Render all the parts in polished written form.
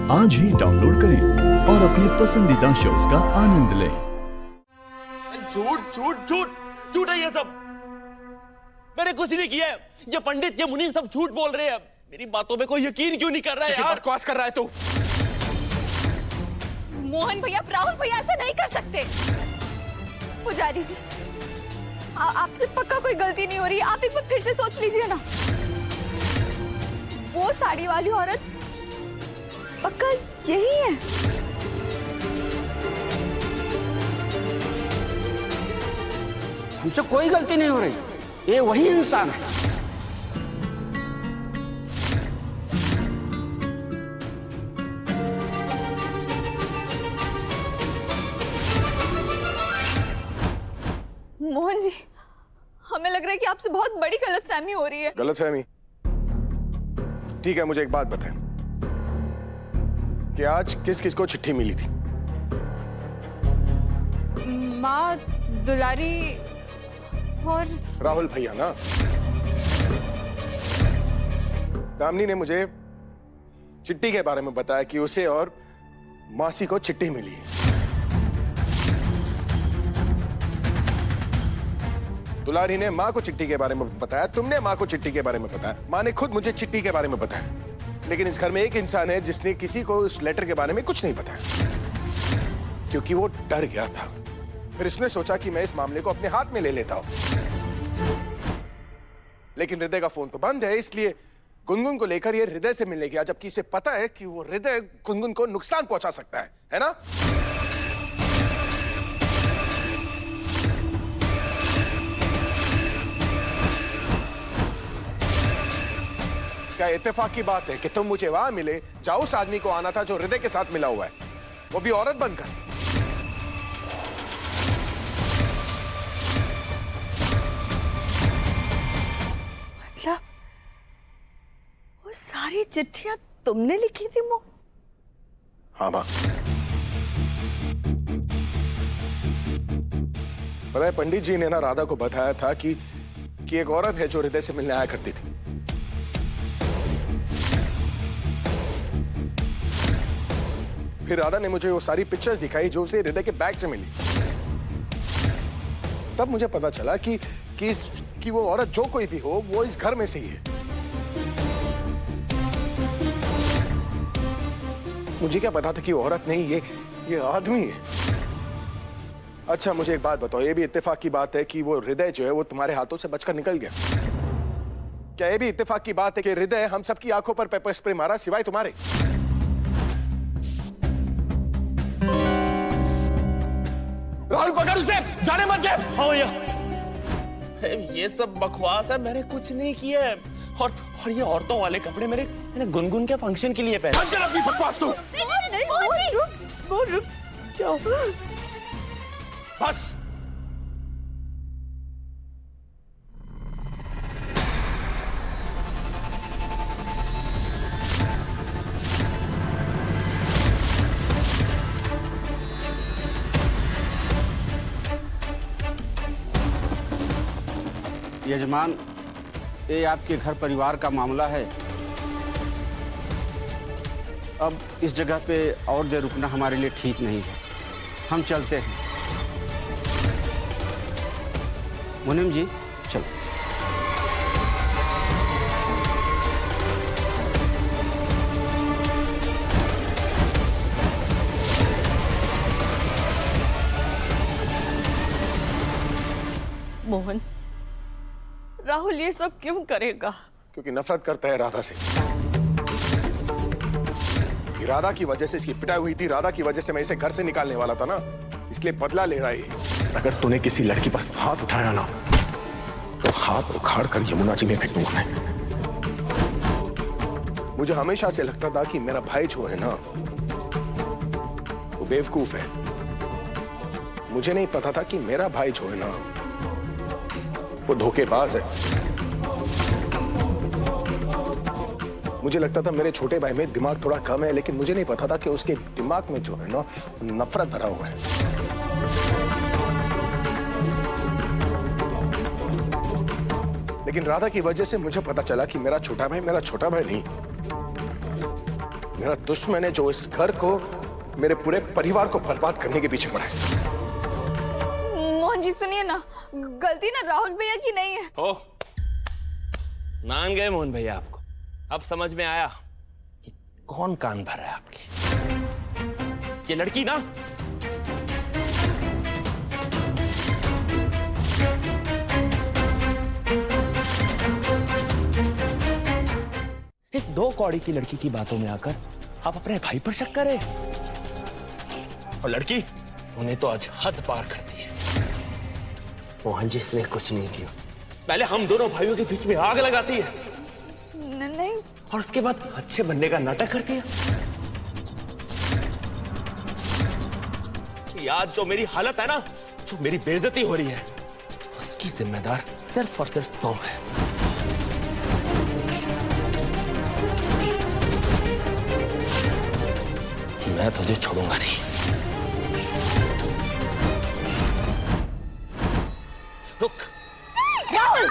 आज ही डाउनलोड करें और अपने पसंदीदा शोज का आनंद लें। झूठ झूठ झूठ झूठ है ये सब। मैंने कुछ नहीं किया है। ये पंडित ये मुनीम सब झूठ बोल रहे हैं। मेरी बातों में कोई यकीन क्यों नहीं कर रहा है यार? बकवास कर रहा है तू। मोहन भैया, राहुल भैया ऐसा नहीं कर सकते। पुजारी जी, आपसे पक्का कोई गलती नहीं हो रही है। आप एक बार फिर से सोच लीजिए ना। वो साड़ी वाली औरत पक्का यही है। हमसे कोई गलती नहीं हो रही, ये वही इंसान है। मोहन जी, हमें लग रहा है कि आपसे बहुत बड़ी गलतफहमी हो रही है। गलतफहमी? ठीक है, मुझे एक बात बताएं कि आज किस किस को चिट्ठी मिली थी? माँ, दुलारी और राहुल भैया ना। दामिनी ने मुझे चिट्ठी के बारे में बताया कि उसे और मासी को चिट्ठी मिली है। दुलारी ने माँ को चिट्ठी के बारे में बताया, तुमने माँ को चिट्ठी के बारे में बताया, माँ ने खुद मुझे चिट्ठी के बारे में बताया। लेकिन इस घर में एक इंसान है जिसने किसी को उस लेटर के बारे में कुछ नहीं बताया, क्योंकि वो डर गया था। फिर इसने सोचा कि मैं इस मामले को अपने हाथ में ले लेता हूं। लेकिन हृदय का फोन तो बंद है, इसलिए गुनगुन को लेकर ये हृदय से मिलने गया, जबकि इसे पता है कि वो हृदय गुनगुन को नुकसान पहुंचा सकता है ना? क्या इत्तेफाक की बात है कि तुम मुझे वहां मिले जहां उस आदमी को आना था जो हृदय के साथ मिला हुआ है, वो भी औरत बनकर? मतलब वो सारी चिट्ठियां तुमने लिखी थी मोहन? हाँ मां। पता है, पंडित जी ने ना राधा को बताया था कि एक औरत है जो हृदय से मिलने आया करती थी। फिर राधा ने मुझे वो सारी पिक्चर्स दिखाई जो उसे हृदय के बैग से मिली। तब मुझे पता चला कि वो औरत जो कोई भी हो, वो इस घर में से ही है। मुझे क्या पता था कि वो औरत नहीं, ये आदमी है। अच्छा, मुझे एक बात बताओ, ये भी इत्तेफाक की बात है कि वो हृदय जो है वो तुम्हारे हाथों से बचकर निकल गया? क्या ये भी इत्तेफाक की बात है कि हृदय हम सबकी आंखों पर पेपर स्प्रे मारा सिवाय तुम्हारे? राहुल, पकड़ उसे, जाने मत दे। हाँ भैया, ये सब बकवास है। मैंने कुछ नहीं किया है। और ये औरतों वाले कपड़े मैंने गुनगुन के फंक्शन के लिए पहने। बंद कर अपनी बकवास तू। रुक जाओ। बस। यजमान, ये आपके घर परिवार का मामला है। अब इस जगह पे और देर रुकना हमारे लिए ठीक नहीं है। हम चलते हैं। मुनीम जी, चलो। मोहन, राहुल ये सब क्यों करेगा? क्योंकि नफरत करता है राधा से। राधा की वजह से इसकी पिटाई हुई थी, राधा की वजह से मैं इसे घर से निकालने वाला था ना, इसलिए बदला ले रहा है। अगर तूने किसी लड़की पर हाथ उठाया ना, तो हाथ उखाड़ कर यमुना जी में फेंक दूंगा मैं। मुझे हमेशा से लगता था कि मेरा भाई जो है ना, वो बेवकूफ है। मुझे नहीं पता था कि मेरा भाई जो है ना, वो धोखेबाज है। मुझे लगता था मेरे छोटे भाई में दिमाग थोड़ा कम है, लेकिन मुझे नहीं पता था कि उसके दिमाग में जो है ना, नफरत भरा हुआ है। लेकिन राधा की वजह से मुझे पता चला कि मेरा छोटा भाई नहीं, मेरा दुश्मन है जो इस घर को, मेरे पूरे परिवार को बर्बाद करने के पीछे पड़ा है। मोहन जी सुनिए ना, गलती ना राहुल भैया की नहीं है। ओ, मान गए मोहन भैया आपको? अब समझ में आया कि कौन कान भर रहा है आपकी? ये लड़की ना, इस 2 कौड़ी की लड़की की बातों में आकर आप अपने भाई पर शक करें। और लड़की, उन्हें तो आज हद पार कर दी है। मोहन जी इसने कुछ नहीं किया, पहले हम दोनों भाइयों के बीच में आग लगाती है नहीं, और उसके बाद अच्छे बनने का नाटक करती है। ये आज जो मेरी हालत है ना, जो मेरी बेइज्जती हो रही है, उसकी जिम्मेदार सिर्फ और सिर्फ तुम है। मैं तुझे छोड़ूंगा नहीं। रुक। राहुल!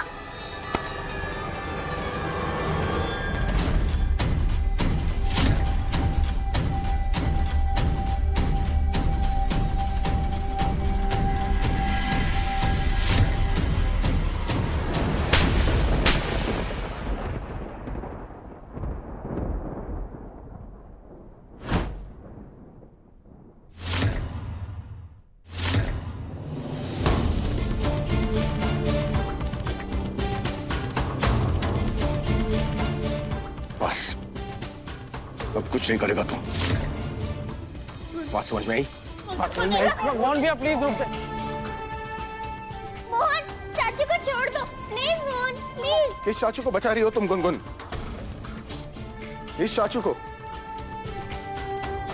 बस अब कुछ नहीं करेगा तू। बात समझ में आई? मोहन भैया प्लीज रुक जाए। मोहन, चाचू को छोड़ दो प्लीज। मोहन प्लीज। इस चाचू को बचा रही हो तुम गुनगुन? इस चाचू को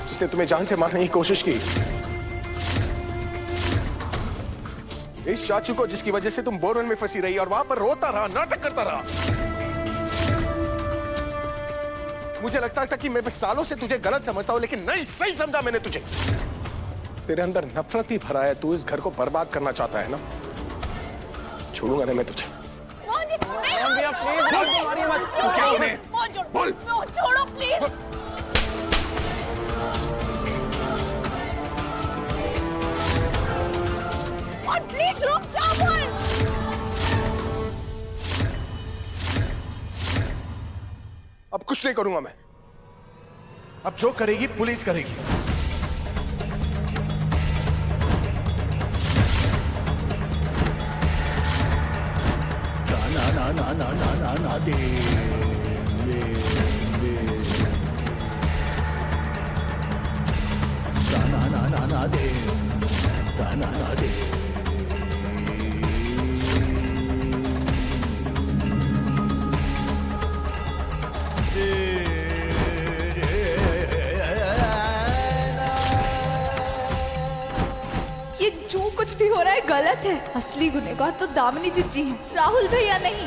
जिसने तुम्हें जान से मारने की कोशिश की? इस चाचू को जिसकी वजह से तुम बोरवेल में फंसी रही और वहां पर रोता रहा, नाटक करता रहा? मुझे लगता था कि मैं बस सालों से तुझे गलत समझता हूं, लेकिन नहीं, सही समझा मैंने तुझे। तेरे अंदर नफरत ही भरा है, तू इस घर को बर्बाद करना चाहता है ना? छोड़ूंगा ना मैं तुझे। मोहन जी, नहीं, मोहन भैया प्लीज मारिए मत। बोल। छोड़ो प्लीज। और प्लीज रुक जाओ। बोल। अब कुछ नहीं करूंगा मैं। अब जो करेगी पुलिस करेगी। ना ना ना ना ना ना ना दे ना ना ना ना दे ना ना दे। ये जो कुछ भी हो रहा है गलत है। असली गुनहगार तो दामिनी जिज्जी है, राहुल भैया नहीं।